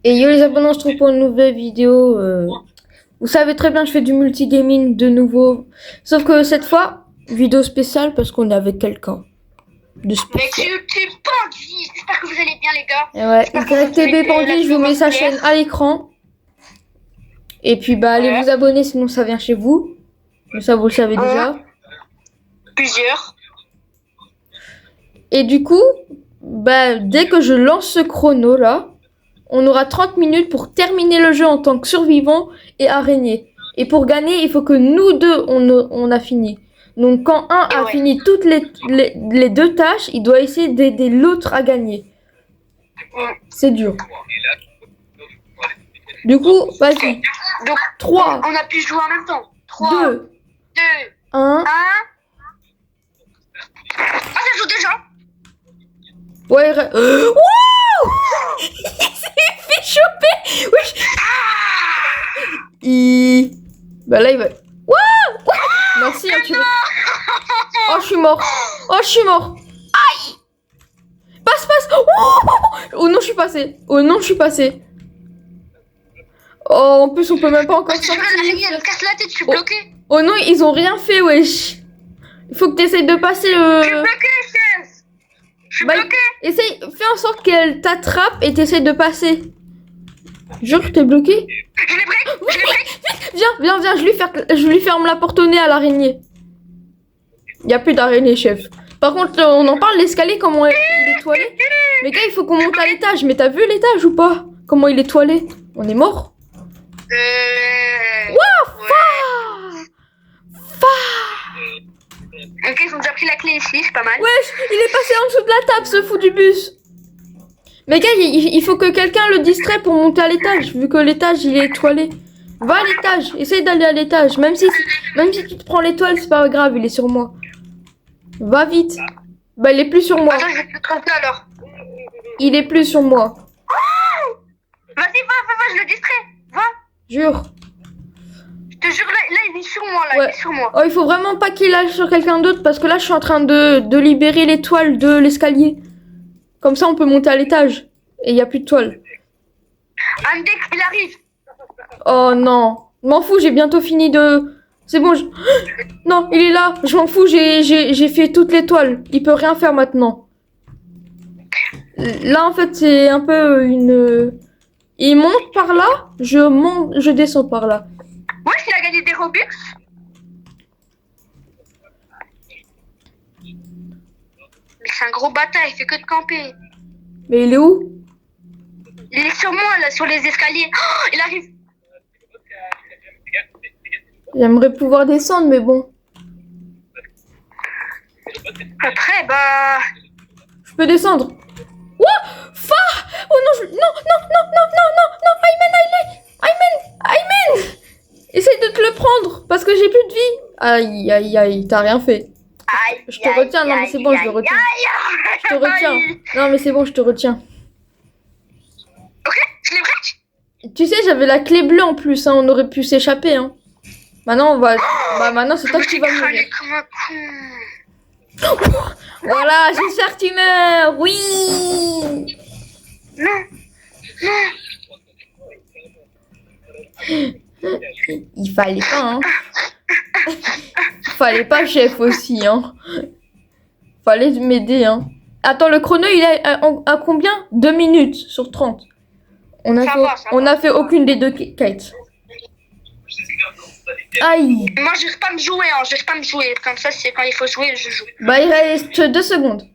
Et yo les abonnés, on se retrouve pour une nouvelle vidéo. Vous savez très bien, je fais du multigaming de nouveau. Sauf que cette fois, vidéo spéciale parce qu'on est avec quelqu'un de spécial. Avec YouTube Bandit. J'espère que vous allez bien, les gars. Et ouais, YTB Bandit, je vous mets sa chaîne à l'écran. Et puis bah allez vous abonner, sinon ça vient chez vous. Mais ça vous le savez déjà. Plusieurs. Et du coup, bah dès que je lance ce chrono là, on aura 30 minutes pour terminer le jeu en tant que survivant et araignée. Et pour gagner, il faut que nous deux, on a fini. Donc quand un a fini toutes les deux tâches, il doit essayer d'aider l'autre à gagner. C'est dur. Du coup, vas-y. Donc 3. On a pu jouer en même temps. 3, 2, 2, 1. 1. Ah, ça joue déjà. Ouais, wow. Il s'est fait choper. Oui. Bah là, il va... Wow. Merci, hein, tu... Oh, je suis mort. Oh, je suis mort. Aïe. Passe. Oh non, je suis passé. Oh non, je suis passé. Oh, en plus, on peut même pas encore sortir. Elle me casse la tête, je suis bloqué. Oh non, ils ont rien fait, wesh. Il faut que tu essayes de passer le... Je suis bloqué, chef. Je suis bloqué. Essaye, fais en sorte qu'elle t'attrape et t'essayes de passer. Jure, t'es bloqué. Je l'ai break. Viens, je lui ferme la porte au nez à l'araignée. Il n'y a plus d'araignée, chef. Par contre, on en parle, l'escalier, comment il est toilé. Mais gars, il faut qu'on monte à l'étage. Mais t'as vu l'étage ou pas? Comment il est toilé? On est mort. Ok, ils ont déjà pris la clé ici, c'est pas mal. Wesh, il est passé en dessous de la table, ce fou du bus. Mais gars, il faut que quelqu'un le distrait pour monter à l'étage, vu que l'étage, il est étoilé. Va à l'étage, essaye d'aller à l'étage. Même si tu te prends l'étoile, c'est pas grave, il est sur moi. Va vite. Bah, il est plus sur moi. Attends, je vais te tromper alors. Il est plus sur moi. Vas-y, va, je le distrais. Va. Jure. Je te jure, là, il est sur moi, là, Ouais. il est sur moi. Oh, il faut vraiment pas qu'il aille sur quelqu'un d'autre, parce que là, je suis en train de libérer l'étoile de l'escalier. Comme ça, on peut monter à l'étage. Et il n'y a plus de toile. Andex, il arrive. Oh non. M'en fous, j'ai bientôt fini de... C'est bon, Non, il est là. Je m'en fous, j'ai fait toutes les toiles. Il peut rien faire maintenant. Là, en fait, c'est un peu une... Il monte par là, je descends par là. Ouais, il a gagné des Robux. Mais c'est un gros bâtard, il fait que de camper. Mais il est où? Il est sur moi, là, sur les escaliers. Oh, il arrive. J'aimerais pouvoir descendre, mais bon. Après, bah... Je peux descendre. What? Oh non, non, Ayman. Essaye de te le prendre, parce que j'ai plus de vie. Aïe, t'as rien fait. Je te retiens, non mais c'est bon, je le retiens. Je te retiens. Non mais c'est bon, je te retiens. Ok, je l'ai break. Tu sais, j'avais la clé bleue en plus, hein, on aurait pu s'échapper. Hein. Maintenant, on va... Bah maintenant, c'est toi qui vas mourir. Comme un con. Voilà, j'espère que tu meurs. Oui. Non. Il fallait pas, hein. Fallait pas, chef, aussi, hein. Fallait m'aider, hein. Attends, le chrono, il est à combien? 2 minutes sur 30. On a fait aucune des deux quêtes. Aïe. Moi, je sais pas me jouer, hein. Je sais pas me jouer. Comme ça, c'est quand il faut jouer, je joue. Bah, il reste 2 secondes.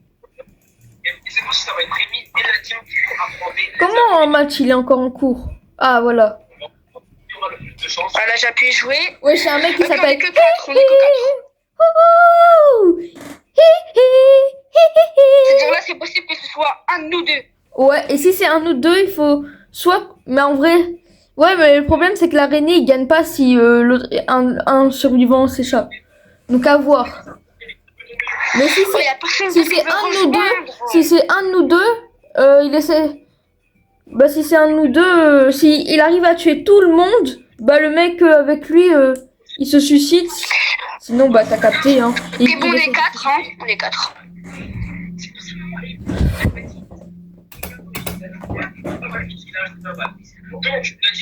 Comment un match, il est encore en cours? Ah, voilà. Voilà, j'appuie jouer. Ouais, c'est un mec qui s'appelle... On est que 4, C'est-à-dire là, c'est possible que ce soit un de nous deux. Ouais, et si c'est un ou deux, il faut soit... Mais en vrai... Ouais, mais le problème, c'est que l'araignée, il gagne pas si un survivant s'échappe. Donc, à voir. Mais si c'est un de nous deux, il essaie... Bah, si c'est un de nous deux, si il arrive à tuer tout le monde, bah, le mec avec lui, il se suicide. Sinon, bah, t'as capté, hein. Ok, bon, on est 4, hein. On est 4.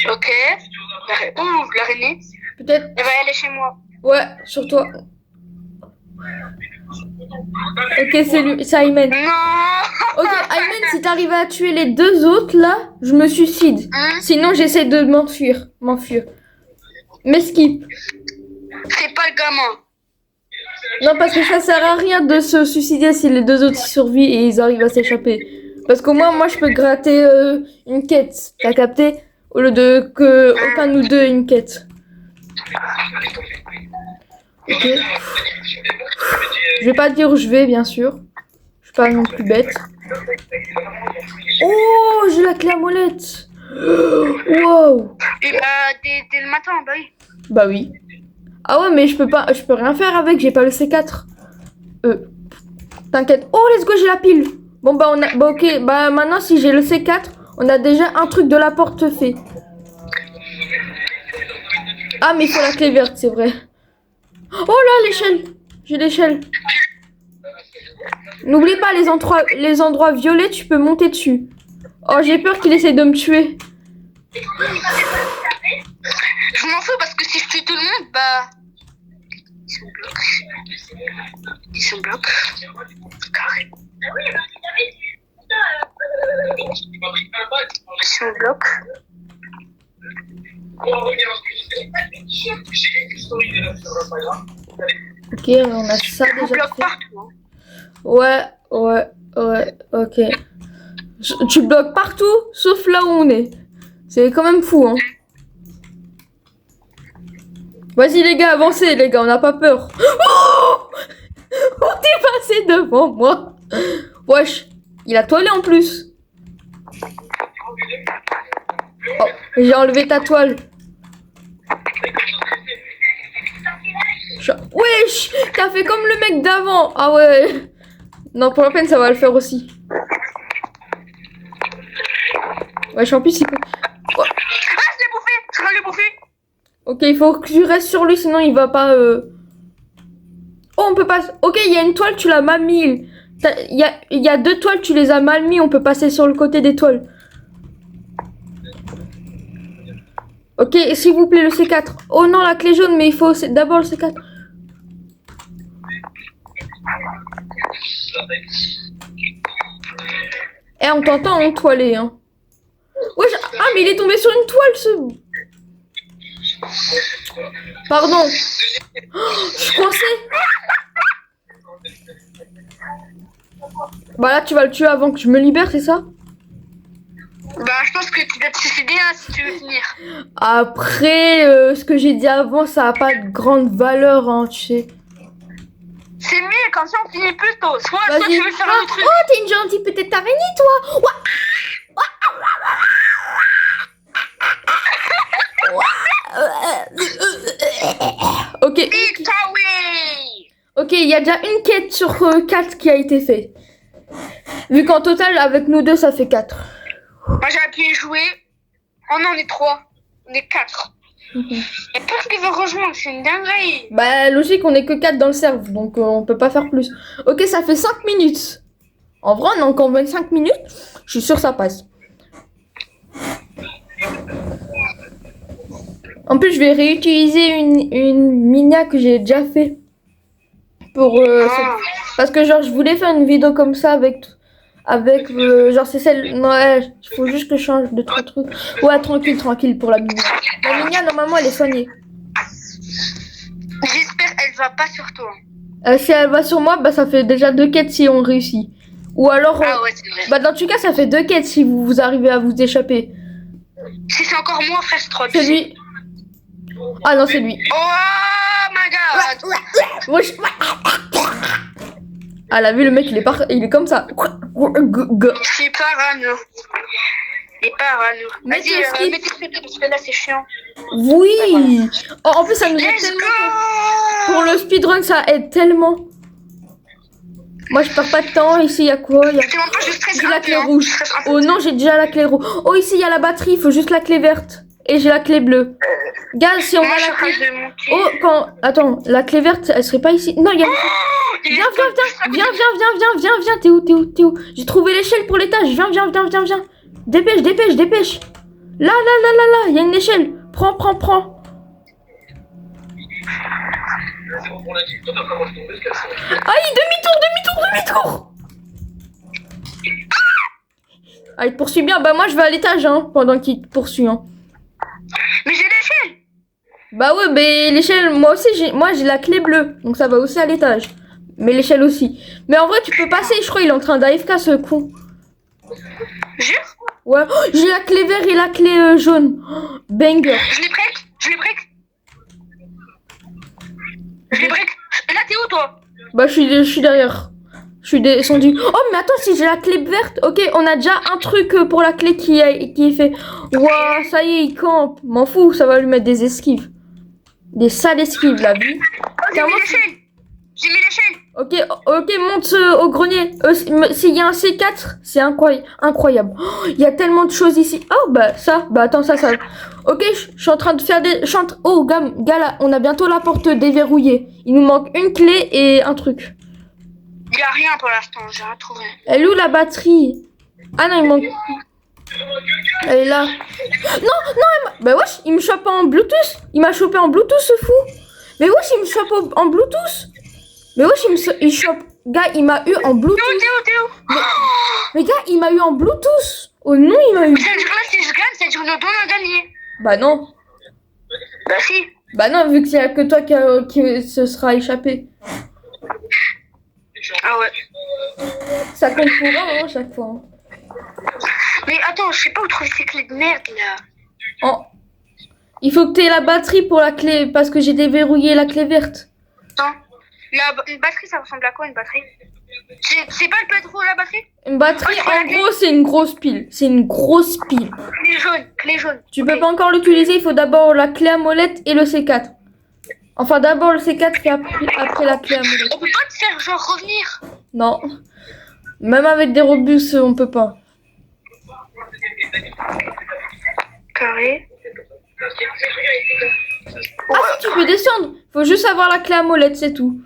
Ok. Ouh, l'araignée. Peut-être. Elle va aller chez moi. Ouais, sur toi. Ok, c'est lui, c'est Aymen. Non. Ok, Aymen, si t'arrives à tuer les deux autres là, je me suicide. Sinon, j'essaie de m'enfuir. Mais skip. C'est pas le gamin. Non, parce que ça sert à rien de se suicider si les deux autres survivent et ils arrivent à s'échapper. Parce qu'au moins, moi, je peux gratter une quête. T'as capté? Au lieu de que aucun de nous deux ait une quête. Ok. Je vais pas dire où je vais, bien sûr. Je suis pas non plus bête. Oh, j'ai la clé à molette. Wow. Et dès le matin, bah oui. Bah oui. Ah ouais, mais je peux rien faire avec, j'ai pas le C4. T'inquiète. Oh, let's go, j'ai la pile. Bon bah ok, bah maintenant si j'ai le C4, on a déjà un truc de la porte fait. Ah mais il faut la clé verte, c'est vrai. Oh là, l'échelle. J'ai l'échelle. N'oublie pas les endroits violets, tu peux monter dessus. Oh, j'ai peur qu'il essaie de me tuer. Je m'en fous parce que si je tue tout le monde, bah... Ils sont blocs. Carré. Ils sont blocs. Ok, on a ça On déjà bloque fait. partout. Hein. Ouais, ok. Tu bloques partout, sauf là où on est. C'est quand même fou, hein. Vas-y les gars, avancez les gars, on n'a pas peur. Oh, oh, t'es passé devant moi. Wesh, il a toilé en plus. Oh, j'ai enlevé ta toile. Wesh, t'as fait comme le mec d'avant. Ah ouais. Non, pour la peine, ça va le faire aussi. Wesh, en plus, il peut... Ah, je l'ai bouffé. Je vais le bouffer. Ok, il faut que tu restes sur lui, sinon il va pas... Oh, on peut pas... Ok, il y a une toile, tu l'as mal mis. Il y a deux toiles, tu les as mal mis, on peut passer sur le côté des toiles. Ok, s'il vous plaît, le C4. Oh non, la clé jaune, mais il faut d'abord le C4. Eh, on t'entend, on toilé, hein. Ouais, ah, mais il est tombé sur une toile, ce... Pardon. Oh, je suis coincée. Bah là, tu vas le tuer avant que je me libère, c'est ça? Bah, je pense que tu dois te suicider hein, si tu veux finir. Après, ce que j'ai dit avant, ça a pas de grande valeur, hein, tu sais. C'est mieux, comme ça on finit plus tôt. Soit tu veux faire un truc. Oh, t'es une gentille petite araignée, toi. Ok. Ok, il y a déjà une quête sur 4 qui a été faite. Vu qu'en total, avec nous deux, ça fait 4. Moi j'ai appuyé jouer. Oh non, on est 3. On est 4. Et personne qui veut rejoindre, c'est une dinguerie. Bah, logique, on est que 4 dans le serve, donc on peut pas faire plus. Ok, ça fait 5 minutes. En vrai, on a encore 25 minutes. Je suis sûre que ça passe. En plus, je vais réutiliser une minia que j'ai déjà fait. Pour parce que genre je voulais faire une vidéo comme ça avec genre c'est celle ouais, il faut juste que je change de trucs. Ouais, tranquille pour la minia. La minia normalement elle est soignée. J'espère elle va pas sur toi. Si elle va sur moi, bah ça fait déjà 2 quêtes si on réussit. Ou alors ah ouais, c'est vrai. bah dans tout cas ça fait 2 quêtes si vous arrivez à vous échapper. Si c'est encore moi, frère, c'est 3. C'est lui. Ah non, c'est lui. Oh my god. Ah, la vu le mec, il est comme ça. C'est parano. C'est parano. Vas-y, mettez ce parce que là c'est chiant. Oui. Oh, en plus, ça nous aide Let's tellement. go. Pour le speedrun, ça aide tellement. Moi, je perds pas de temps. Ici, il y a quoi? J'ai la clé rouge. Oh non, j'ai déjà la clé rouge. Oh, ici, il y a la batterie. Il faut juste la clé verte. Et j'ai la clé bleue. Gaz, si on a la clé... Oh, attends, la clé verte, elle serait pas ici. Non, il y a... Viens. T'es où? J'ai trouvé l'échelle pour l'étage. Viens. Dépêche. Là, il y a une échelle. Prends. Aïe, demi-tour. Ah, il te poursuit bien. Bah moi je vais à l'étage hein, pendant qu'il te poursuit. Hein. Mais j'ai l'échelle. Bah ouais, mais l'échelle, moi aussi j'ai la clé bleue. Donc ça va aussi à l'étage. Mais l'échelle aussi. Mais en vrai tu peux passer, je crois il est en train d'AFK ce con. Jure? Ouais, oh, j'ai la clé verte et la clé jaune. Oh, banger. Je les break. Et là t'es où toi? Bah je suis derrière. Je suis descendu. Oh mais attends, si j'ai la clé verte, ok, on a déjà un truc pour la clé qui est fait. Ouah, ça y est, il campe. M'en fous, ça va lui mettre des esquives. Des sales esquives, la vie. J'ai mis l'échelle. Ok, monte au grenier. S'il y a un C4, c'est incroyable. Oh, il y a tellement de choses ici. Oh bah ça, bah attends, ça. Ok, je suis en train de faire des... Oh, gars, là, on a bientôt la porte déverrouillée. Il nous manque une clé et un truc. Il y a rien pour l'instant, j'ai rien trouvé. Elle est où la batterie? Ah non, il manque... Elle est là. Non, bah wesh, il me chope en Bluetooth. Il m'a chopé en Bluetooth, ce fou. Mais wesh, il me chope en Bluetooth. Mais wesh, il chope... Gars, il m'a eu en Bluetooth. T'es où? Mais gars, il m'a eu en Bluetooth. Oh non, il m'a eu... Ça veut dire là, si je gagne, ça veut dire le don a gagné. Bah non. Bah si. Bah non, vu qu'il y a que toi qui se sera échappé. Ah ouais. Ça compte pour un, hein, chaque fois. Hein. Mais attends, je sais pas où trouver ces clés de merde là. Oh. Il faut que tu aies la batterie pour la clé, parce que j'ai déverrouillé la clé verte. Attends. Une batterie, ça ressemble à quoi une batterie? C'est pas le pétrole la batterie? Une batterie, en gros, c'est une grosse pile. C'est une grosse pile. Clé jaune. Tu peux pas encore l'utiliser, il faut d'abord la clé à molette et le C4. Enfin, d'abord le C4 et après la clé à molette. On peut pas te faire genre revenir? Non. Même avec des robus, on peut pas. Carré. Ah si, tu peux descendre. Faut juste avoir la clé à molette, c'est tout.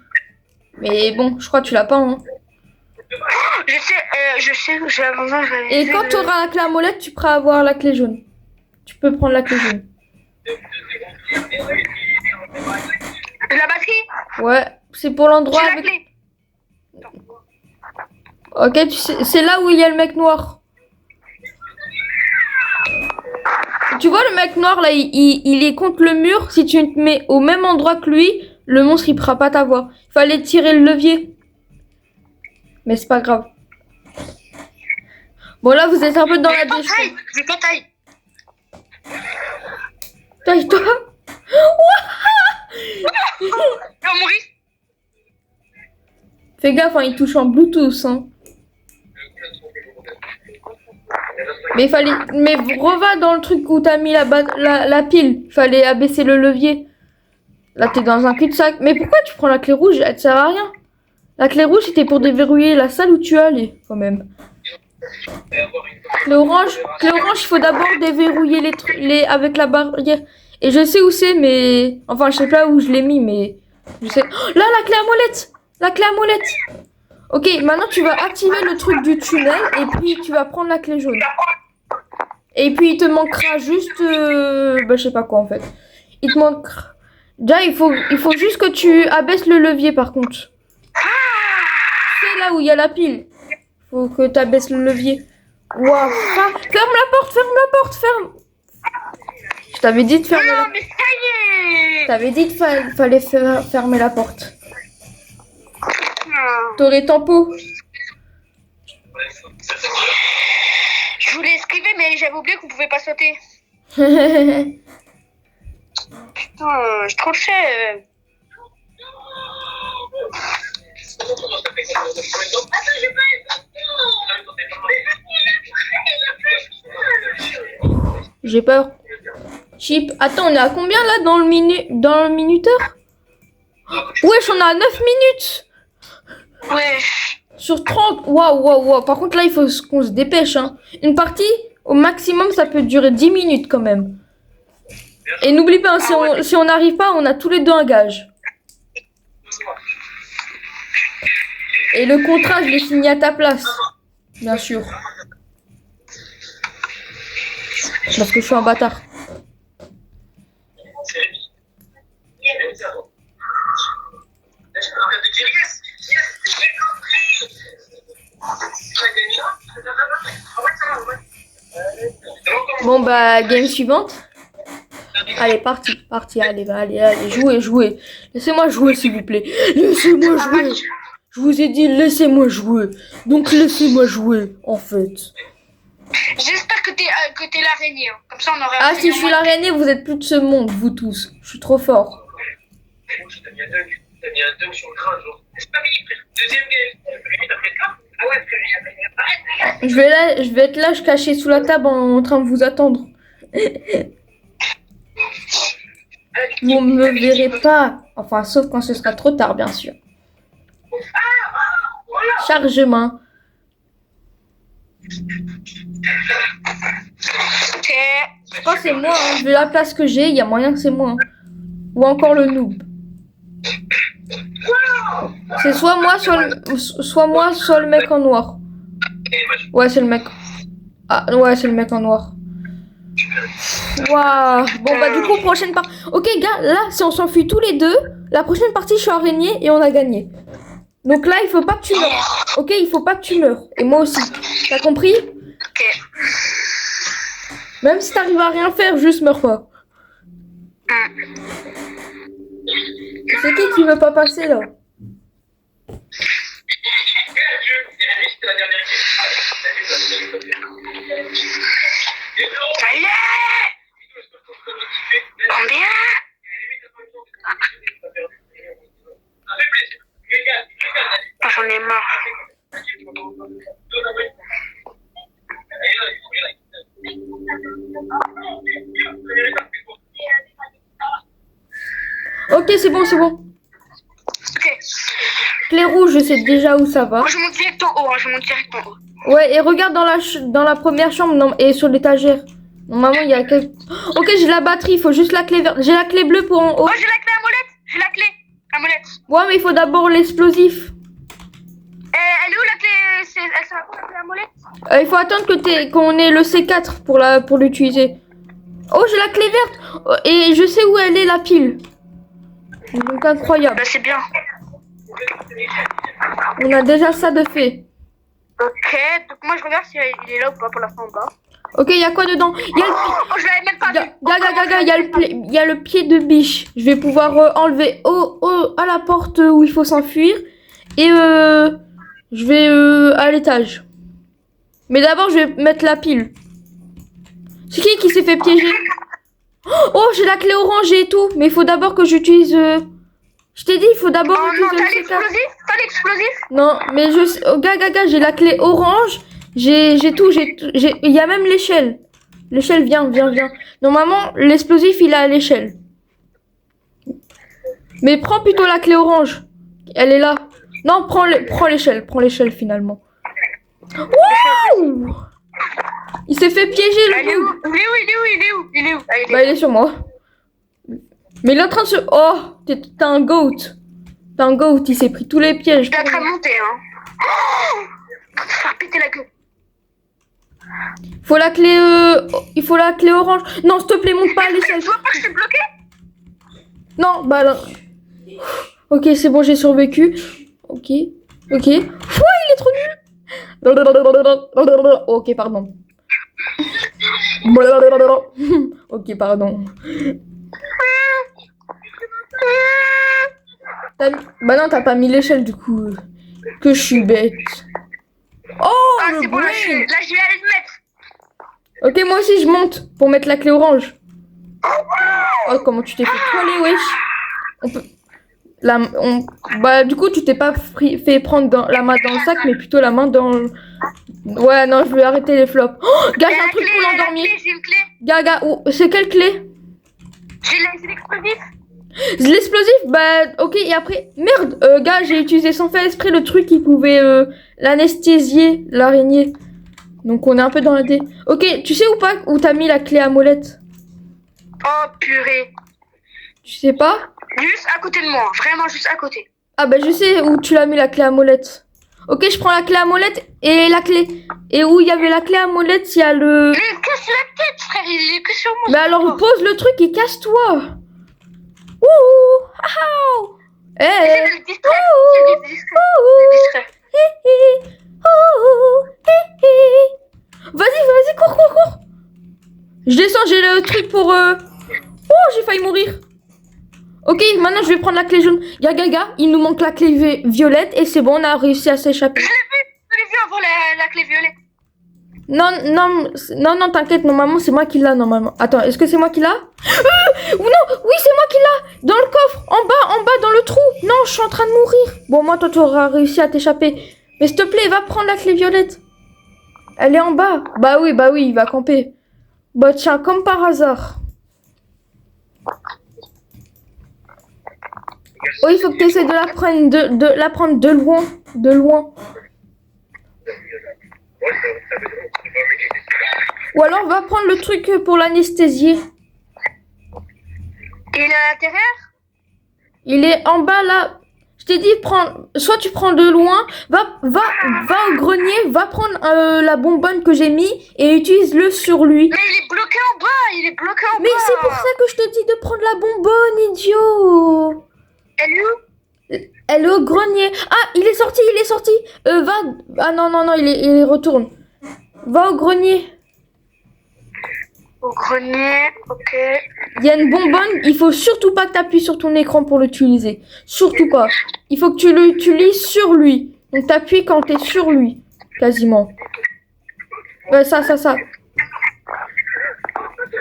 Mais bon, je crois que tu l'as pas, hein. Je sais, j'ai avant, Et quand tu auras la clé à molette, tu pourras avoir la clé jaune. Tu peux prendre la clé jaune. La batterie? Ouais, c'est pour l'endroit J'ai avec... la clé. Ok, tu sais, c'est là où il y a le mec noir. Tu vois le mec noir là, il est contre le mur. Si tu te mets au même endroit que lui, le monstre il pourra pas t'avoir. Il fallait tirer le levier. Mais c'est pas grave. Bon là vous êtes un peu dans la déchet. J'ai pas taille. Taille-toi. Il va mourir. Fais gaffe, hein, il touche en Bluetooth. Hein. Mais reva dans le truc où t'as mis la pile. Fallait abaisser le levier. Là t'es dans un cul-de-sac. Mais pourquoi tu prends la clé rouge? Elle te sert à rien. La clé rouge c'était pour déverrouiller la salle où tu allais quand même. Clé orange, il faut d'abord déverrouiller les avec la barrière. Et je sais où c'est, mais enfin je sais pas où je l'ai mis, mais je sais. Oh, là la clé à molette, Ok, maintenant tu vas activer le truc du tunnel et puis tu vas prendre la clé jaune. Et puis il te manquera juste, bah je sais pas quoi en fait. Il te manquera. Déjà il faut juste que tu abaisses le levier par contre. C'est là où il y a la pile. Faut que tu abaisses le levier. Waouh. Ferme la porte, ferme. Je t'avais dit de fermer la porte. Mais ça y est. Je t'avais dit qu'il fallait fermer la porte. T'aurais tempo. Je voulais esquiver, mais j'avais oublié qu'on pouvait pas sauter. Putain, j'ai trop le chef. J'ai peur. Chip. Attends, on est à combien là dans le minuteur? Wesh, on est à 9 minutes. Ouais. Sur 30. Waouh. Par contre là, il faut qu'on se dépêche. Hein. Une partie, au maximum, ça peut durer 10 minutes quand même. Et n'oublie pas, hein, si on n'arrive pas, on a tous les deux un gage. Et le contrat, je l'ai signé à ta place. Bien sûr. Parce que je suis un bâtard. Bon bah game suivante. Allez parti, allez jouez. Laissez-moi jouer s'il vous plaît. Laissez-moi jouer. Je vous ai dit laissez-moi jouer. Donc laissez-moi jouer en fait. J'espère que t'es l'araignée. Hein. Comme ça on aurait. Ah si je suis l'araignée, vous êtes plus de ce monde, vous tous. Je suis trop fort. T'as mis un dunk sur le crâne, genre. C'est pas fini, frère. Deuxième game. T'as fait ça? Ah ouais, frère, arrête. Je vais être là, je caché sous la table en train de vous attendre. Vous me verrez pas. Enfin, sauf quand ce sera trop tard, bien sûr. Chargement. Je crois que c'est moi, hein. Vu la place que j'ai, il y a moyen que c'est moi. Hein. Ou encore le noob. C'est soit moi, soit le mec en noir. Ouais, c'est le mec. Ah, ouais, c'est le mec en noir. Waouh. Bon, bah, du coup, prochaine partie. Ok, gars, là, si on s'enfuit tous les deux, la prochaine partie, je suis araignée et on a gagné. Donc là, il faut pas que tu meurs. Ok, il faut pas que tu meurs. Et moi aussi. T'as compris? Ok. Même si t'arrives à rien faire, juste meurs pas. C'est qui veut pas passer là? Allez! Combien? Ah, j'en ai marre. Ok, c'est bon. Ok. Clé rouge, je sais déjà où ça va. Moi, je monte direct en haut. Hein, je monte direct en haut. Ouais, et regarde dans la première chambre non, et sur l'étagère. Normalement, il y a quelque... Ok, j'ai la batterie, il faut juste la clé verte. J'ai la clé bleue pour en haut. Oh, j'ai la clé à molette. J'ai la clé à molette. Ouais, mais il faut d'abord l'explosif. Elle est où la clé? Elle sert à quoi la clé à molette? Il faut attendre qu'on ait le C4 pour l'utiliser. Oh, j'ai la clé verte. Et je sais où elle est, la pile. Donc incroyable. Bah, c'est bien. On a déjà ça de fait. Ok, donc moi je regarde s'il est là ou pas pour la fin en bas. Ok, il y a quoi dedans? Il y a le... Oh, je l'avais même pas vu. Il y a le pied de biche. Je vais pouvoir enlever à la porte où il faut s'enfuir. Et je vais à l'étage. Mais d'abord, je vais mettre la pile. C'est qui s'est fait piéger? Oh, j'ai la clé orange et tout. Mais il faut d'abord que j'utilise... Je t'ai dit, il faut d'abord Oh non, utiliser t'as le C4. l'explosif? T'as l'explosif? Non, mais je... Oh, gars, j'ai la clé orange. J'ai tout. Il y a même l'échelle. L'échelle, viens. Normalement, l'explosif, il est à l'échelle. Mais prends plutôt la clé orange. Elle est là. Non, prends l'échelle. Prends l'échelle, finalement. Wouh! Il s'est fait piéger, Il est le où? noob. Il est où? Ah, Bah, il est sur moi. Mais il est en train de se... Oh, t'es un goat. T'es un goat, il s'est pris tous les pièges. Je suis en train de monter, hein. Oh, pour te faire péter la gueule. Il faut la clé orange. Non, s'il te plaît, monte pas à l'échelle. Tu vois pas que je suis bloqué? Non, bah là. Ok, c'est bon, j'ai survécu. Ok. Ouah, il est trop nul. Ok, pardon. Ok, pardon. Bah non, t'as pas mis l'échelle du coup. Que je suis bête. Oh, Ah, le c'est bon, là, brain. je vais aller le mettre. Ok, moi aussi je monte pour mettre la clé orange. Oh, comment tu t'es fait toiler, wesh. Bah, du coup, tu t'es pas fait prendre la main dans le sac, mais plutôt la main dans le... Ouais, non, je vais arrêter les flops. Oh, gars, j'ai un truc pour l'endormir. J'ai une clé. Gars, c'est quelle clé? J'ai l'explosif. L'explosif, bah, ok, et après... Merde, gars, j'ai utilisé sans faire exprès le truc qui pouvait l'anesthésier, l'araignée. Donc, on est un peu dans la dé... Ok, tu sais ou pas où t'as mis la clé à molette? Oh, purée. Tu sais pas? Juste à côté de moi, vraiment juste à côté. Ah bah je sais où tu l'as mis la clé à molette. Ok, je prends la clé à molette et la clé. Et où il y avait la clé à molette, il y a le... Mais il casse la tête, frère, il est que sur moi. Mais alors pose le truc et casse-toi. Ouh. Ah. Eh. Essaye de le distraire. Ouh. Essaye de le distraire. Le distraire. Vas-y, cours. Je descends, j'ai le truc pour... Oh, j'ai failli mourir. Ok, maintenant je vais prendre la clé jaune. Y'a Gaga, il nous manque la clé violette et c'est bon, on a réussi à s'échapper. Je l'ai vu avant la clé violette. Non, t'inquiète, normalement c'est moi qui l'a, normalement. Attends, est-ce que c'est moi qui l'a? Ou non, oui, c'est moi qui l'a. Dans le coffre, en bas, dans le trou. Non, je suis en train de mourir. Bon, moi, toi, tu auras réussi à t'échapper. Mais s'il te plaît, va prendre la clé violette. Elle est en bas. Bah oui, il va camper. Bah tiens, comme par hasard. Oh, il faut que tu essaies de la prendre de loin. De loin. Ou alors, va prendre le truc pour l'anesthésier. Il est à l'intérieur? Il est en bas, là. Je t'ai dit, soit tu prends de loin, va au grenier, va prendre la bonbonne que j'ai mis et utilise-le sur lui. Mais il est bloqué en bas, Mais c'est pour ça que je te dis de prendre la bonbonne, idiot. Elle est où? Elle est au grenier. Ah, il est sorti. Va. Ah non, il retourne. Va au grenier. Au grenier, ok. Il y a une bonbonne, il faut surtout pas que tu appuies sur ton écran pour l'utiliser. Surtout pas. Il faut que tu l'utilises sur lui. Donc t'appuies quand t'es sur lui. Quasiment. Ouais, ça.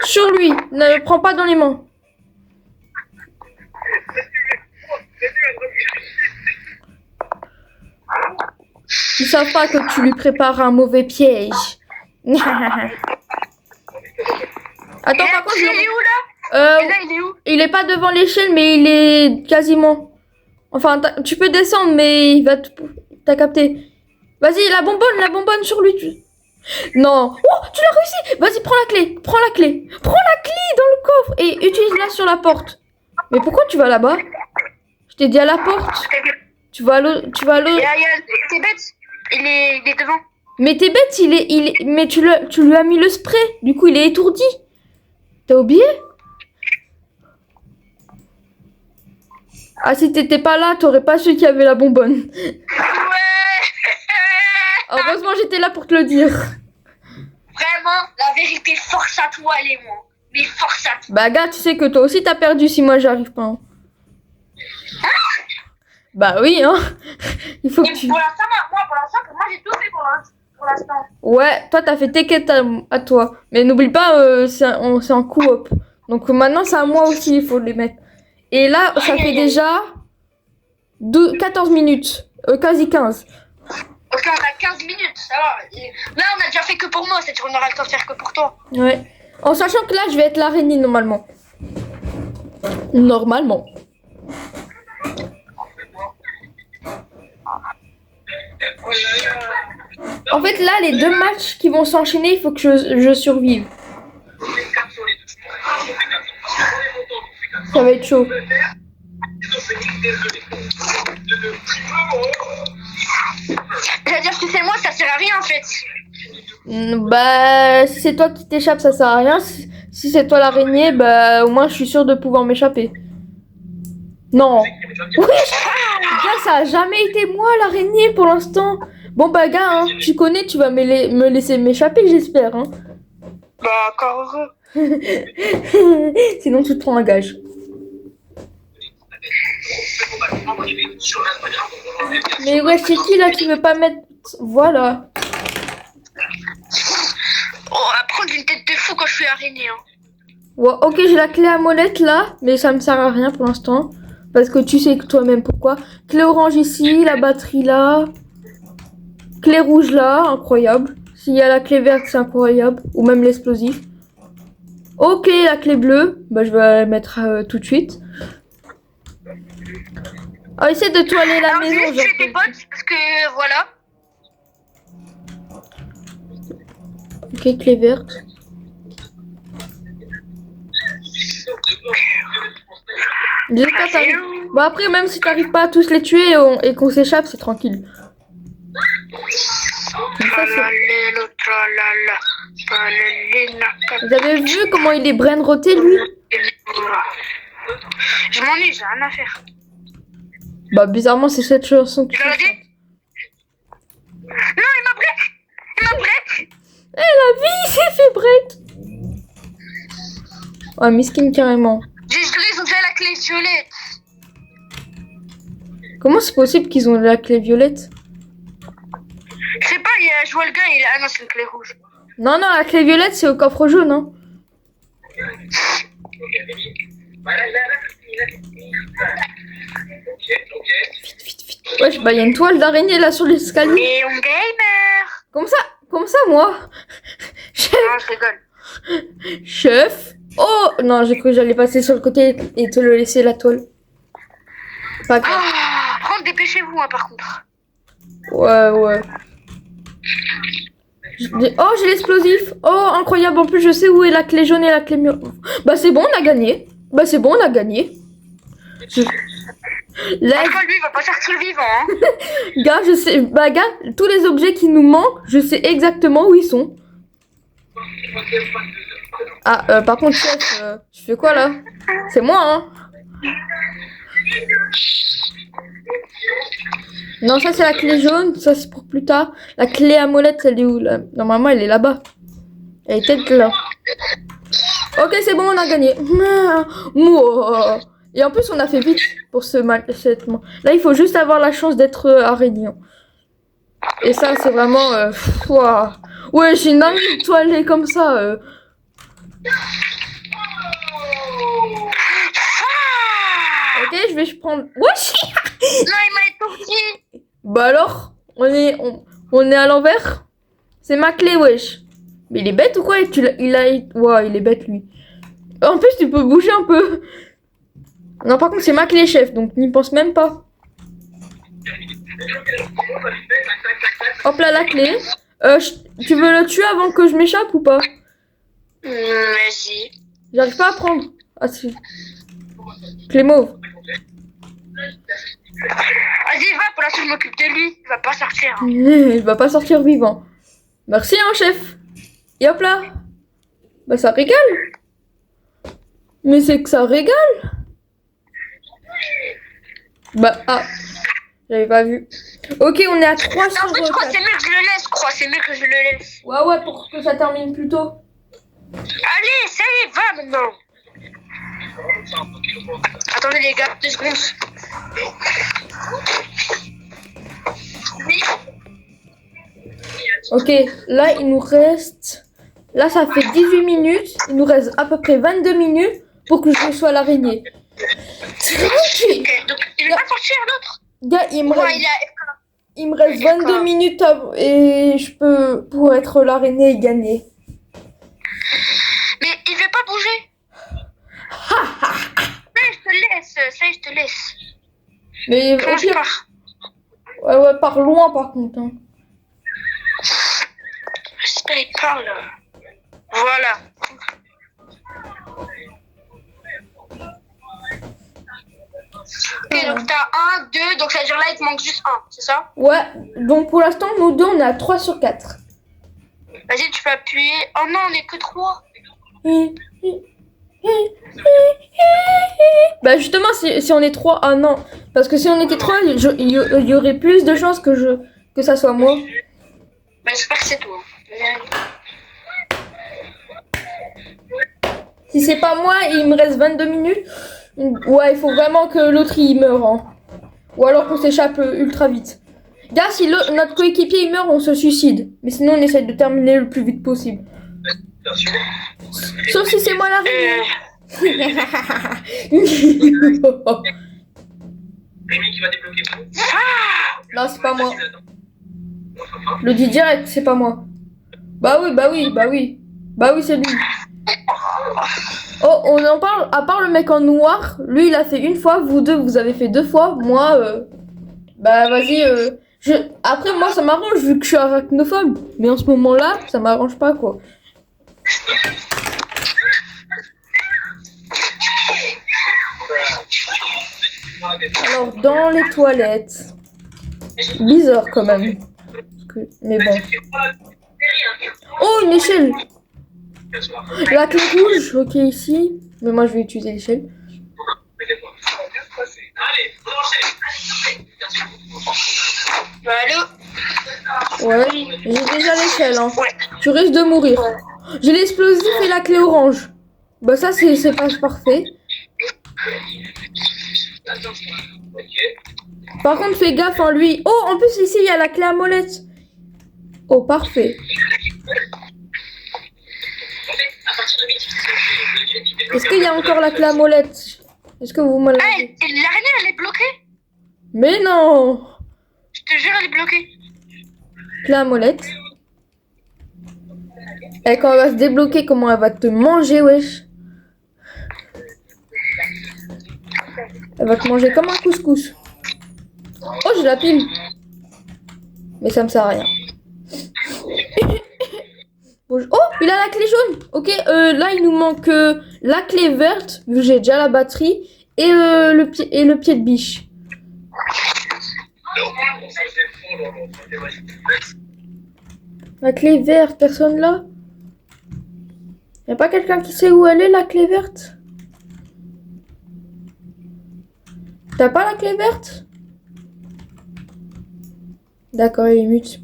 Sur lui. Ne le prends pas dans les mains. Ils savent pas que tu lui prépares un mauvais piège. Attends, par contre, il est où là? Et là, il est où? il est pas devant l'échelle, mais il est quasiment. Enfin, tu peux descendre, mais il va t'as capté. Vas-y, la bonbonne sur lui. Non. Oh, tu l'as réussi. Vas-y, prends la clé. Prends la clé dans le coffre et utilise-la sur la porte. Mais pourquoi tu vas là-bas? Je t'ai dit à la porte. Tu vas à l'autre. T'es bête. Il est devant. Mais t'es bête, mais tu lui as mis le spray. Du coup, il est étourdi. T'as oublié? Ah, si t'étais pas là, t'aurais pas su qu'il y avait la bonbonne. Ouais. Heureusement, j'étais là pour te le dire. Vraiment, la vérité, force à toi, les mots. Mais force à toi. Bah, gars, tu sais que toi aussi t'as perdu si moi j'arrive pas. Hein. Bah oui, hein. Il faut que tu... Pour l'instant, moi, j'ai tout fait pour l'instant. Ouais, toi t'as fait tes quêtes à toi. Mais n'oublie pas, c'est en coop. Donc maintenant, c'est à moi aussi, il faut les mettre. Et là, ça fait déjà 14 minutes. Quasi 15. Ok, on a 15 minutes, ça va. Là, on a déjà fait que pour moi, c'est-à-dire on aura le temps de faire que pour toi. Ouais. En sachant que là, je vais être l'araignée normalement. Normalement. En fait, là, les 2 matchs qui vont s'enchaîner, il faut que je survive. Ça va être chaud. C'est-à-dire que c'est moi, ça sert à rien en fait. Bah, si c'est toi qui t'échappes, ça sert à rien. Si c'est toi l'araignée, bah, au moins je suis sûre de pouvoir m'échapper. Non. Oui, gars, ça a jamais été moi l'araignée pour l'instant. Bon, bah, gars, hein, tu connais, tu vas me laisser m'échapper, j'espère. Hein. Bah, encore heureux. Sinon, tu te prends un gage. Mais ouais, c'est qui là qui veut pas mettre... Voilà. Oh, on va prendre une tête de fou quand je suis araignée. Hein. Ouais, ok, j'ai la clé à molette là, mais ça me sert à rien pour l'instant. Parce que tu sais que toi-même pourquoi. Clé orange ici, la batterie là. Clé rouge là, incroyable. S'il y a la clé verte, c'est incroyable. Ou même l'explosif. Ok, la clé bleue, bah je vais la mettre tout de suite. Oh, essaie de toiler la maison. Je vais tuer tes potes parce que voilà. Ok, clé verte. Bon, après, même si t'arrives pas à tous les tuer et qu'on s'échappe, c'est tranquille. Mais ça, vous avez vu comment il est brain-roté, lui? Je m'ennuie, j'ai rien à faire. Bah, bizarrement, c'est cette chanson que Tu l'as dit? Non, il m'a break. Il m'a break. Eh, la vie, il s'est fait break. Ouais, miskin, carrément. Ils ont déjà la clé violette. Comment c'est possible qu'ils ont la clé violette? Je sais pas, je vois le gars, ah non, c'est une clé rouge. Non, non, la clé violette, c'est au coffre jaune, hein. Vite, vite. Wesh, bah, il y a une toile d'araignée là sur l'escalier. Et on gamer. Comme ça, moi. Chef. Non, je rigole. Chef. Oh, non, j'ai cru que j'allais passer sur le côté et te le laisser la toile. Pas grave. Ah, prends, dépêchez-vous, hein, par contre. Ouais. Oh, j'ai l'explosif. Oh, incroyable. En plus, je sais où est la clé jaune et la clé mûre. Bah, c'est bon, on a gagné. Là, Enfin, lui, il va pas sortir vivant, hein. gars, je sais. Bah, gars, tous les objets qui nous manquent, je sais exactement où ils sont. Ah, par contre, chef, tu fais quoi là? C'est moi, hein. Non, ça c'est la clé jaune, ça c'est pour plus tard. La clé à molette, elle est où là? Normalement, elle est là-bas. Elle est peut-être là. Ok, c'est bon, on a gagné. Mouah. Et en plus, on a fait vite pour cette... Là, il faut juste avoir la chance d'être araignée. Et ça, c'est vraiment... Ouah. Ouais, j'ai une amie étoilée comme ça. Ok, je vais prendre... Wesh. Non, il m'a étourdi. Bah alors, on est à l'envers. C'est ma clé, wesh. Mais il est bête ou quoi? Ouais, il est bête, lui. En plus, tu peux bouger un peu. Non, par contre, c'est ma clé, chef, donc n'y pense même pas. Hop là, la clé. Tu veux le tuer avant que je m'échappe ou pas? Vas-y. J'arrive pas à prendre. Ah, si. Clé mauve. Vas-y, va, pour l'instant, je m'occupe de lui. Il va pas sortir. Hein. Il va pas sortir vivant. Merci, hein, chef. Et hop là. Bah, ça régale. Mais c'est que ça régale. Bah, ah. J'avais pas vu. Ok, on est à 3 sur 4. En fait, je crois que c'est mieux que je le laisse. C'est mieux que je le laisse. Ouais, pour que ça termine plus tôt. Allez, ça y est, va maintenant. Attendez les gars, 2 secondes. Ok, là il nous reste... Là ça fait 18 minutes. Il nous reste à peu près 22 minutes pour que je sois l'araignée. Ok, donc il va pas sortir l'autre. Gars, il me Ouais, reste... Il me reste 22 minutes et je peux pour être l'araignée et gagner. Mais il veut pas bouger. Ça, je te laisse. Mais Comment au je pire... pars? Ouais, par loin par contre. Hein. J'espère qu'il parle. Voilà. Ok, donc t'as 1, 2, donc ça veut dire là il te manque juste 1, c'est ça? Ouais, donc pour l'instant, nous deux, on est à 3 sur 4. Vas-y, tu peux appuyer. Oh non, on est que 3. Bah justement, si on est 3, ah non. Parce que si on était 3, il y aurait plus de chances que ça soit moi. Bah j'espère que c'est toi. Si c'est pas moi, il me reste 22 minutes. Ouais, il faut vraiment que l'autre il meure. Hein. Ou alors qu'on s'échappe ultra vite. Gars, si notre coéquipier il meurt, on se suicide. Mais sinon, on essaie de terminer le plus vite possible. Sauf si c'est moi l'araignée. Rémi qui va débloquer tout. Non, c'est pas moi. Le dit direct, c'est pas moi. Bah oui, c'est lui. Oh, on en parle. À part le mec en noir, lui il a fait une fois, vous deux vous avez fait 2 fois. Moi, bah vas-y. Après moi ça m'arrange vu que je suis arachnophobe. Mais en ce moment-là, ça m'arrange pas quoi. Alors dans les toilettes. Bizarre quand même. Parce Mais bon. Oh, une échelle. La clé rouge, ok, ici. Mais moi, je vais utiliser l'échelle. Bah, allô? Ouais, j'ai déjà l'échelle, hein. Ouais. Tu risques de mourir. J'ai l'explosif et la clé orange. Bah ça, c'est pas parfait. Par contre, fais gaffe en lui. Oh, en plus, ici, il y a la clé à molette. Oh, parfait. Est-ce qu'il y a encore la clé à molette? Est-ce que vous me Ah, l'avez? l'araignée, elle est bloquée? Mais non! Je te jure, elle est bloquée. Clé à molette. Et quand elle va se débloquer, comment elle va te manger, wesh? Elle va te manger comme un couscous. Oh, j'ai la pile. Mais ça me sert à rien. Oh, il a la clé jaune. Ok, là, il nous manque la clé verte, vu que j'ai déjà la batterie, et le pied de biche. La clé verte, personne là? Y'a pas quelqu'un qui sait où elle est, la clé verte? T'as pas la clé verte? D'accord, il est mute.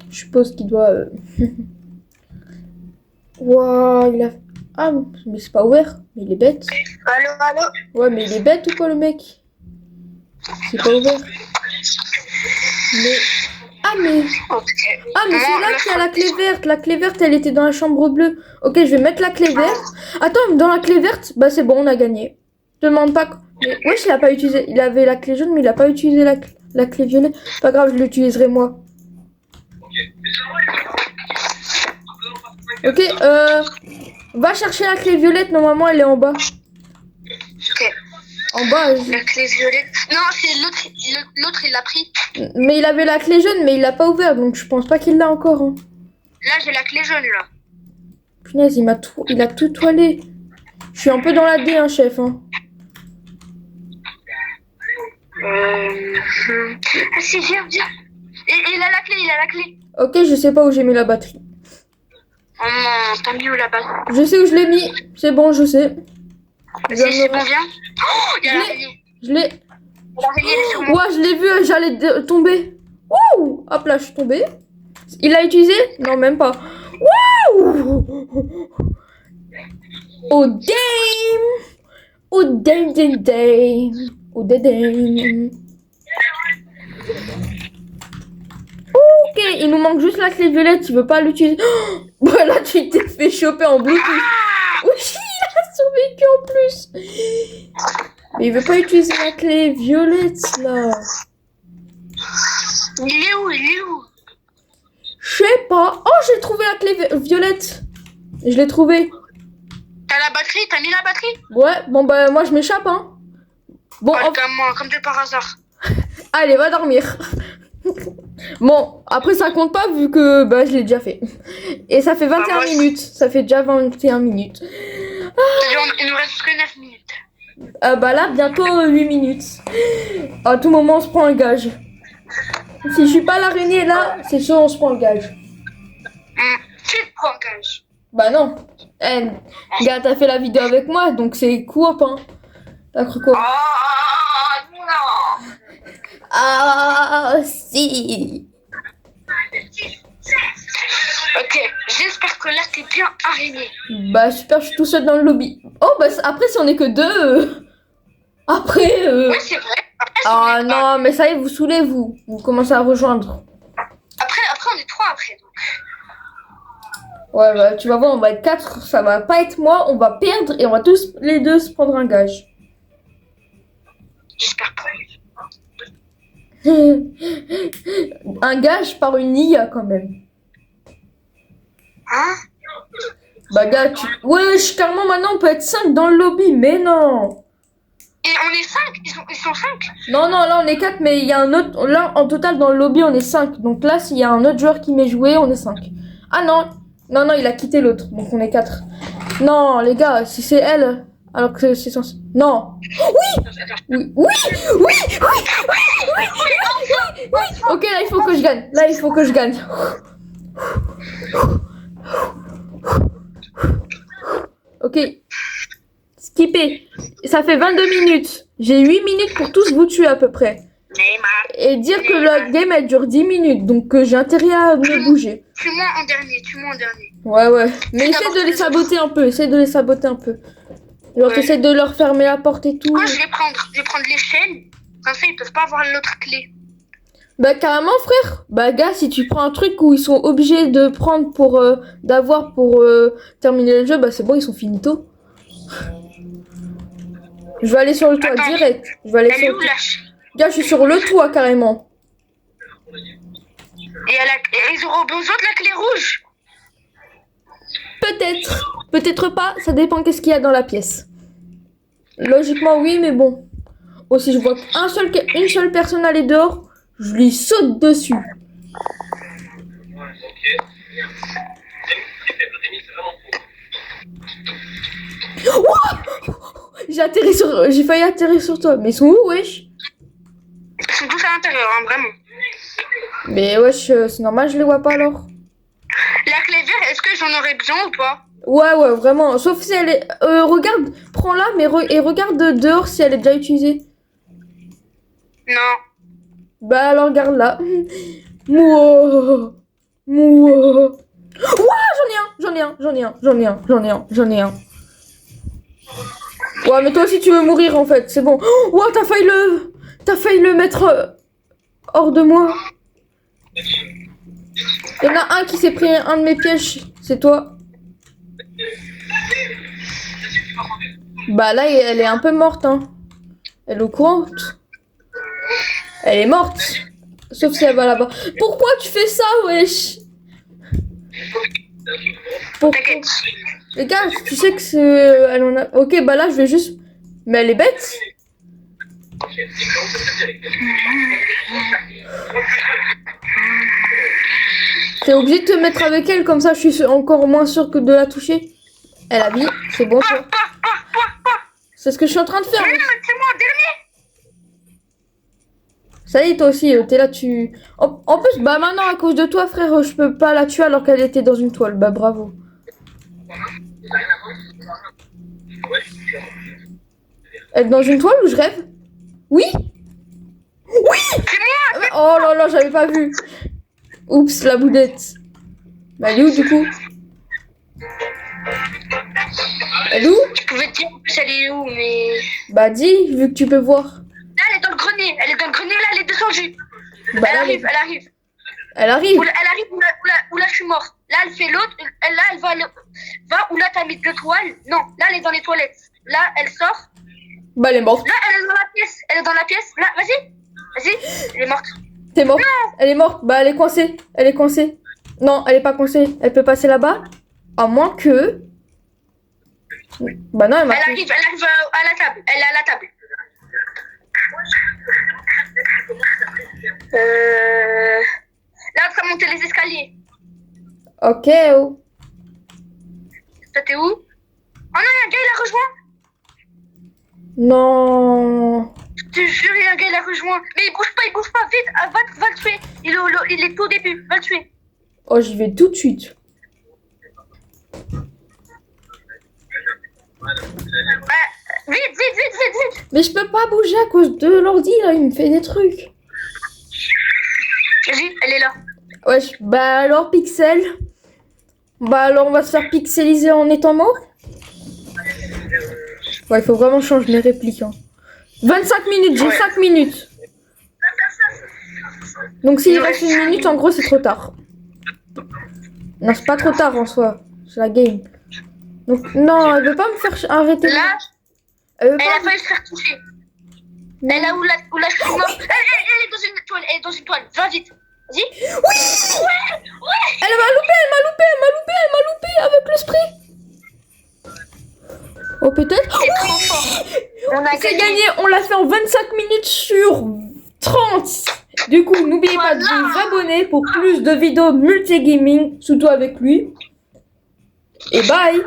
Je suppose qu'il doit... Waouh, il a... Ah, mais c'est pas ouvert. Mais il est bête. Allô, allô? Ouais, mais il est bête ou quoi, le mec? C'est pas ouvert. Mais... Ah, mais... Ok. Ah, mais c'est là qu'il y a la clé verte. La clé verte, elle était dans la chambre bleue. Ok, je vais mettre la clé verte. Attends, dans la clé verte, bah c'est bon, on a gagné. Je te demande pas... Mais wesh, il a pas utilisé... Il avait la clé jaune, mais il a pas utilisé la clé violet. Pas grave, je l'utiliserai moi. Ok, va chercher la clé violette, normalement elle est en bas. Ok. En bas. La clé violette. Non, c'est l'autre. L'autre, il l'a pris. Mais il avait la clé jaune, mais il l'a pas ouvert, donc je pense pas qu'il l'a encore. Hein. Là, j'ai la clé jaune, là. Punaise, il a tout toilé. Je suis un peu dans la D, hein, chef. Hein. Ah si, viens. Il a la clé, Ok, je sais pas où j'ai mis la batterie. Oh non, t'as mis où la balle? Je sais où je l'ai mis. C'est bon, je sais. C'est bon, viens. Oh, il y a l'araignée. Je l'ai... L'araignée, elle est sur moi. Ouais, je l'ai vu, j'allais tomber. Wouh! Hop là, je suis tombée. Il l'a utilisé? Non, même pas. Wouh! Oh, damn! Oh, damn. Oh, damn. Ok, il nous manque juste la clé violette, tu veux pas l'utiliser. Oh, voilà, tu t'es fait choper en Bluetooth. Oui, il a survécu en plus. Mais il veut pas utiliser la clé violette, là. Il est où? Je sais pas. Oh, j'ai trouvé la clé violette. Je l'ai trouvée. T'as la batterie? T'as mis la batterie? Ouais, bon bah moi je m'échappe, hein. Bon, Ouais, comme moi, comme de par hasard. allez, va dormir. Bon, après ça compte pas vu que bah je l'ai déjà fait. Et ça fait 21 moi, minutes. Ça fait déjà 21 minutes. Il nous reste que 9 minutes. Bah là, bientôt 8 minutes. À tout moment, on se prend un gage. Si je suis pas l'araignée là, c'est sûr on se prend le gage. Tu te prends gage. Bah non. Gars, t'as fait la vidéo avec moi, donc c'est coop, hein. T'as cru quoi? Oh non. Ah, si. Ok, j'espère que là t'es bien araignée. Bah super, je suis tout seul dans le lobby. Oh bah après si on est que deux. Après. Ouais, c'est vrai. Après, Ah non, mais ça y est, vous saoulez vous. Vous commencez à rejoindre. Après, on est 3 après. Donc. Ouais, bah tu vas voir, on va être 4. Ça va pas être moi, on va perdre et on va tous les deux se prendre un gage. J'espère pas. Un gage par une IA quand même. Hein? Bah gars, wesh, carrément maintenant on peut être 5 dans le lobby, mais non. Et on est 5? Ils sont 5? Non, là on est 4, mais il y a un autre... Là, en total, dans le lobby, on est 5. Donc là, s'il y a un autre joueur qui m'est joué, on est 5. Ah non, il a quitté l'autre, donc on est 4. Non, les gars, si c'est elle... Alors que c'est censé... Non. Oui. Oui, oui, oui, oui, oui, oui. Ok, là, il faut que je gagne. Là, il faut que je gagne. Ok. Skipper. Ça fait 22 minutes. J'ai 8 minutes pour tous vous tuer à peu près. Et dire que la game elle dure 10 minutes. Donc j'ai intérêt à me bouger. Tue-moi en dernier. Ouais, ouais. Mais essaie de les saboter un peu. Essaie de les saboter un peu. Genre, t'essaies de leur fermer la porte et tout. Moi, je vais prendre l'échelle. Comme ça, ils peuvent pas avoir l'autre clé. Bah, carrément, frère. Bah, gars, si tu prends un truc où ils sont obligés de prendre pour d'avoir pour terminer le jeu, bah, c'est bon, ils sont finito. Je vais aller sur le toit. Attends, direct. Je vais aller Elle sur est le où toit. la... Gars, je suis sur le toit carrément. Et ils auront besoin de la clé rouge. Peut-être. Peut-être pas. Ça dépend qu'est-ce qu'il y a dans la pièce. Logiquement, oui, mais bon. Aussi, je vois une seule personne aller dehors. Je lui saute dessus. Ouais, ok. J'ai failli atterrir sur toi. Mais ils sont où, wesh? Ils sont tous à l'intérieur, hein, vraiment. Mais wesh, c'est normal, je les vois pas alors. La clé verte, est-ce que j'en aurais besoin ou pas? Ouais, vraiment. Sauf si elle est... regarde, prends-la, mais et regarde dehors si elle est déjà utilisée. Non. Bah alors, garde-la. Mouah. Ouah, j'en ai un. Ouais, mais toi aussi tu veux mourir en fait, c'est bon. Ouah, t'as failli le mettre hors de moi. Il y en a un qui s'est pris un de mes pièges, c'est toi. Bah là, elle est un peu morte, hein. Elle est au courant. Elle est morte. Sauf si elle va là-bas. Pourquoi tu fais ça, wesh? T'inquiète. Les gars, tu sais que c'est... Elle en a... Ok, bah là, je vais juste... Mais elle est bête. T'es obligé de te mettre avec elle, comme ça, je suis encore moins sûr que de la toucher. Elle a mis, c'est bon, ça. C'est ce que je suis en train de faire. Mais non, mais c'est moi en dernier. Ça y est, toi aussi, t'es là, tu... En plus, bah maintenant, à cause de toi, frère, je peux pas la tuer alors qu'elle était dans une toile. Bah bravo. Elle est dans une toile ou je rêve? Oui. Oui. Oh là là, j'avais pas vu. Oups, la boulette. Bah elle est où du coup? Elle est où? Je pouvais te dire en plus elle est où, mais... Bah dis, vu que tu peux voir. Là, elle est dans le grenier. Là, elle est descendue. Bah, elle arrive. Elle arrive. Elle arrive où là, je suis mort. Là, elle fait l'autre. Là, elle va où là, t'as mis deux toiles. Non, là, elle est dans les toilettes. Là, elle sort. Bah, elle est morte. Là, elle est dans la pièce. Là, vas-y. Elle est morte. T'es morte. Elle est morte. Bah, elle est coincée. Non, elle est pas coincée. Elle peut passer là-bas. À moins que... Bah non, elle arrive à la table. Elle est à la table. Là, on va monter les escaliers. Ok. Oh. Toi, t'es où? Oh non, un gars, il a rejoint. Non. Je te jure, un gars, il a rejoint. Mais il bouge pas, vite. Va le tuer. Il est tout au début. Va le tuer. Oh, j'y vais tout de suite. Vite. Mais je peux pas bouger à cause de l'ordi, là. Il me fait des trucs. Vas-y, elle est là. Wesh, bah alors, Pixel. Bah alors, on va se faire pixeliser en étant mort. Ouais, il faut vraiment changer mes répliques. Hein. 25 minutes, j'ai 5 minutes. Donc s'il reste une minute, en gros, c'est trop tard. Non, c'est pas trop tard en soi. C'est la game. Donc, non, elle veut pas me faire arrêter. Là, elle a failli se faire toucher. Elle est là où la je suis mort. Elle est dans une toile. Va vite. Vas-y. Oui. Elle m'a loupé avec le spray. Oh, peut-être. C'est trop fort. On a gagné. On l'a fait en 25 minutes sur 30. Du coup, n'oubliez pas de vous abonner pour plus de vidéos multigaming, surtout avec lui. Et bye.